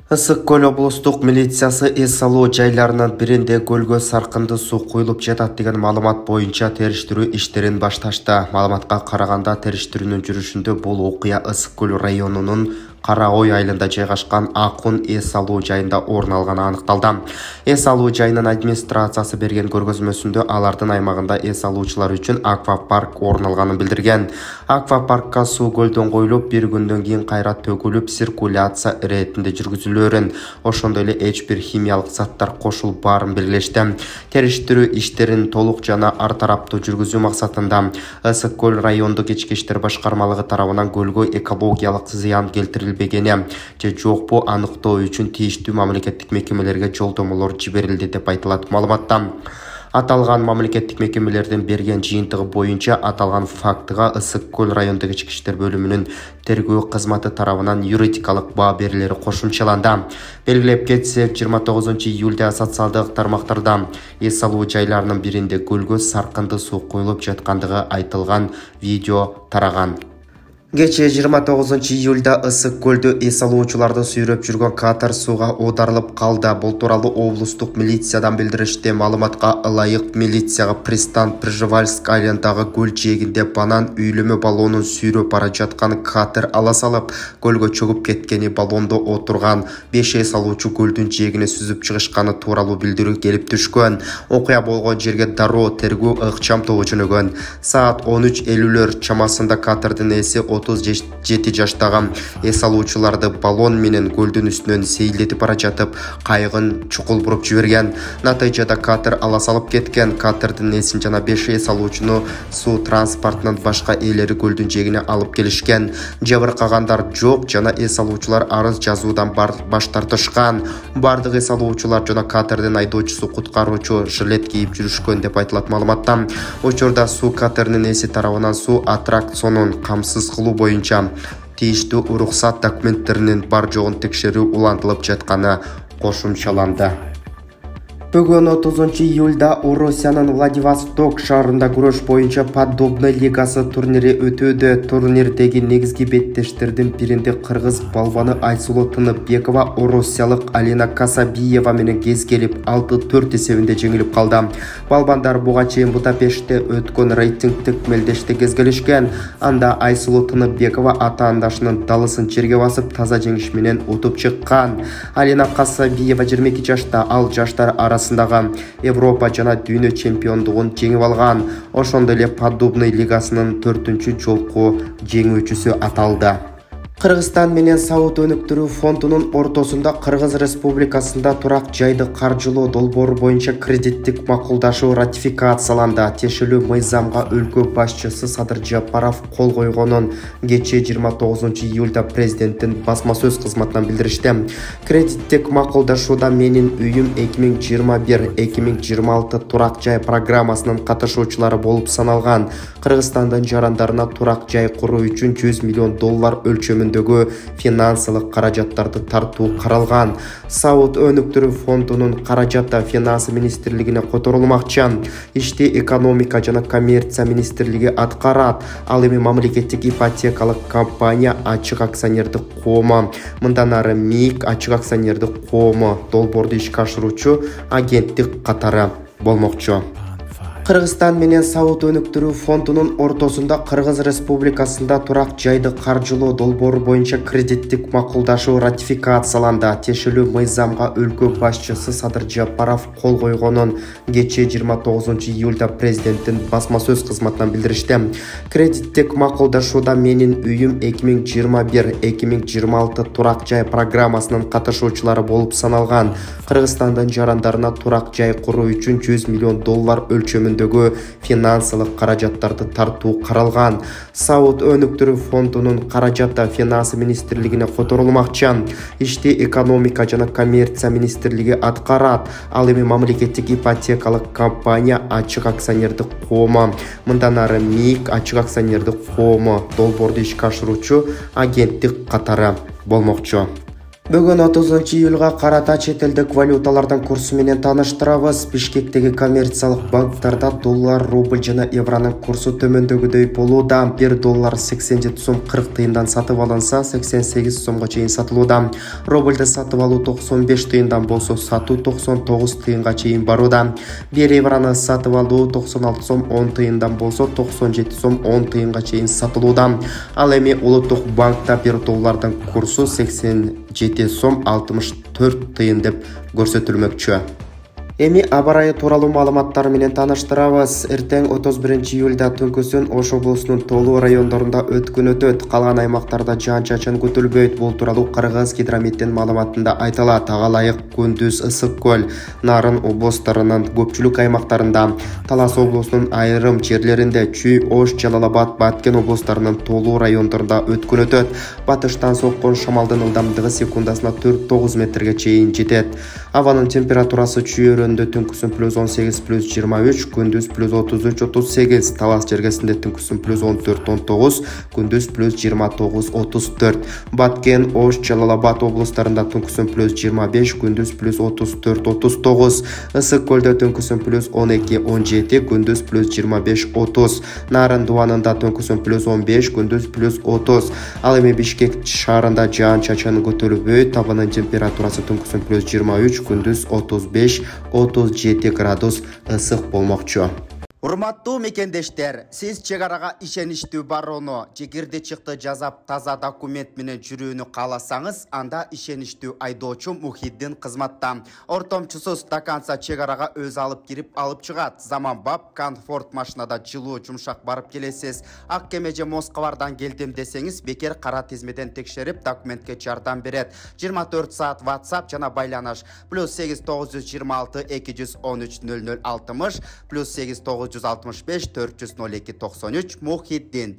Ысык көл облустук милициясы эс алуу жайларынын биринде көлгө саркынды суу куюлуп жатат деген маалымат боюнча териштирүү иштерин башташты. Маалыматка караганда, териштирүүнүн жүрүшүндө бул окуя Ысык көл районунун Кара Ой айылында жайгашкан Акун эс алуу жайында орун алганы аныкталды. Эс алуу жайынын администрациясы берген көргөзмөсүндө алардын аймагында эс алуучулар үчүн аквапарк орун алганын билдирген. Аквапаркка суу көлдөн коюлуп, бир күндөн кийин кайра төгүлүп, циркуляция иретинде жүргүзүлөөрүн, ошондой эле эч бир химиялык заттар кошулбаарын белгилешти. Териштирүү иштерин толук жана ар тараптуу жүргүзүү максатында Ысык көл райондук ички иштер башкармалыгы тарабынан көлгө экологиялык зыян келтирилбегени же жокпу аныктоо үчүн тийиштүү мамлекеттик мекемелерге жолдомолор жиберилди деп айтылат маалыматта. Аталган мамлекеттик мекемелердин берген жыйынтыгы боюнча аталган фактыга Ысык көл райондук ички иштер бөлүмүнүн тергөө кызматы тарабынан юридикалык баа берилери кошумчаланды. Белгилеп кетсек, 29-июлда социалдык тармактарда эс алуу жайларынын биринде көлгө саркынды суу куюлуп жаткандыгы айтылган видео тараган. Кечээ 29-июлда Ысык көлдө эс алуучуларды сүйрөп жүргөн катер сууга оодарылып калды. Бул тууралуу облустук милициядан билдиришти. Маалыматка ылайык, милицияга пристан Пржевальск айылындагы көл жээгинде банан үйлөмө баллонун сүйрөп бара жаткан катер ала салып, көлгө чөгүп кеткени, баллондо отурган 5 эс алуучу көлдүн жээгине сүзүп чыгышканы тууралуу билдирүү келип түшкөн. Окуя болгон жерге дароо тергөө ыкчам тобу жөнөгөн. Саат 13:50 чамасында катердин ээси 37 жаштагы эс алуучуларды баллон менен көлдүн үстүнөн сейилдетип бара жатып, кайыгын чукул буруп жиберген. Натыйжада катер ала салып кеткен. Катердин ээсин жана 5 эс алуучуну суу транспортунун башка ээлери көлдүн жээгине алып келишкен. Жабыркагандар жок жана эс алуучулар арыз жазуудан баш тартышкан. Бардык эс алуучулар жана катердин айдоочусу куткаруучу жилет кийип жүрүшкөн деп айтылат маалыматта. Учурда суу катеринин ээси тарабынан суу аттракционун камсыз кылуу боюнча тийиштүү уруксат документтеринин бар жогун текшерүү улантылып жатканы кошумчаланды. Бүгүн 30-июлда Орусиянын Владивосток шаарында күрөш боюнча подобный лигасы турнири өтүүдө. Турнирдеги негизги беттештердин биринде кыргыз балбаны Айсулу Тыныбекова орусиялык Алина Касабиева менен кезгелип 6-4 эсебинде жеңилип калды. Балбандар буга чейин Будапештте өткөн рейтингдик мелдеште кезгелишкен. Анда Айсулу Тыныбекова ата-андашынын далысын жерге басып, таза жеңиш менен утуп чыккан. Алина Касабиева 22 жашта, ал жаштар арасындагы Европа жана дүйнө чемпиондугун жеңип алган. Ошондой эле подобный лигасынын 4-чү жолку жеңүүчүсү аталды. Кыргызстан менен Сауд өнүктүрүү фондунун ортосунда Кыргыз Республикасында турак жайды каржылоо долбоору боюнча кредиттик макулдашуу ратификацияланды. Тиешелүү мыйзамга өлкө башчысы Садыр Жапаров кол койгонун кечээ 29-июлда президенттин басма сөз кызматынан билдиришти. Кредиттик макулдашууда Менин үйүм 2021-2026 турак жай программасынын катышуучулары болуп саналган. Кыргызстандын жарандарына турак жай куруу үчүн $100 миллион өлчөмүндөгү финансылык каражаттарды тартуу каралган. Сауд өнүктүрүү фондунун каражаты Финансы министрлигине которулмакчы. Ишти экономика жана коммерция министрлиги аткарат. Ал эми мамлекеттик ипотекалык компания ачык акционердик коому, мындан ары МИИК ачык акционердик коому долбоорду ишке ашыруучу агенттик катары болмокчу. Кыргызстан менен Сауд өнүктүрүү фондунун ортосунда Кыргыз Республикасында турак жайды каржылоо долбоору боюнча кредиттик макулдашуу ратификацияланды. Тиешелүү мыйзамга өлкө башчысы Садыр Жапаров кол койгонун кечээ 29-июлда президенттин басма сөз кызматынан билдиришти. Кредиттик макулдашууда Менин үйүм 2021-2026 турак жай программасынын катышуучулары болуп саналган. Кыргызстандын жарандарына турак жай куруу үчүн $100 миллион өлчөмүндөгү финансылык каражаттарды тартуу каралган. Сауд өнүктүрүү фондунун каражаты Финансы министрлигине которулмакчы. Ишти экономика жана коммерция министрлиги аткарат. Ал эми мамлекеттик ипотекалык компания ачык акционердик коому, мындан ары МИИК ачык акционердик коому долбоорду ишке ашыруучу агенттик катары болмокчу. Бүгін 30 июльға қарата шетелдік валюталардың курсы менен таныштырабыз. Бишкектегі коммерциялық банктарда доллар, рубль жана евроның курсы төмөндөгүдөй болууда. 1 доллар 87 сом 40 тыйындан сатып алынса, 88 сомго чейин сатылууда. Рубльді сатып алуу 95 тыйындан болсо, сатуу 99 тыйынга чейин барууда. 1 евроны сатып алуу 96 сом 10 тыйындан болсо, 97 сом 10 тыйынга чейин сатылууда. Ал эми улуттук банкта 1 доллардын курсу 87 сом 64 тыйын деп көрсөтүлмөкчү. Эми аба ырайы тууралуу маалыматтар менен таныштырабыз. Эртең 31 июльда түнкүсүн Ош облусунун толуу райондорунда өткөн өтөт. Калган аймактарда жаан-чачын күтүлбөйт. Бул тууралуу Кыргыз гидрометтин маалыматында айтылат. Ага ылайык күндүз ысык көл, Нарын облустарынын көпчүлүк аймактарында, Талас облусунун айрым жерлеринде, Чүй, Ош, Жалал-Абад, Баткен облустарынын толуу райондорунда өткөн өтөт. Батыштан соккон шамалдын ылдамдыгы секундасына 4-9 метрге чейин жетет. Абанын температурасы Чүй түнкүсүн +18 +23, күндүз +33-38, Талас жергесинде түнкүсүн +14-19, күндүз +29-34. Баткен, Ош, Жалал-Абад облустарында түнкүсүн +25, күндүз +34-39. Ысык көлдө түнкүсүн +12-17, күндүз +25-30. Нарын дубанында түнкүсүн +15, күндүз +30. Ал эми Бишкек шаарында жаан-чачын күтүлбөйт. Абанын температурасы түнкүсүн +23, күндүз 35-37 градус ысык болмокчу. Урматтуу мекендештер, сиз чек арага ишеничтүү барууну, жегерде чыкты жазап таза документ менен жүрүүнү кааласаңыз, анда ишеничтүү айдоочу Мухиддин кызматта. Ортомчусу стаканца чек арага өз алып кирип алып чыгат. Заманбап комфорт машинада жылуу жумшак барып келесиз. Ак кеме же Москвардан келдим десеңиз, бекер кара тизмеден текшерип документке жардам берет. 24 саат WhatsApp жана байланыш +8 926 213 0060 +8 965 402 93 Мухиддин.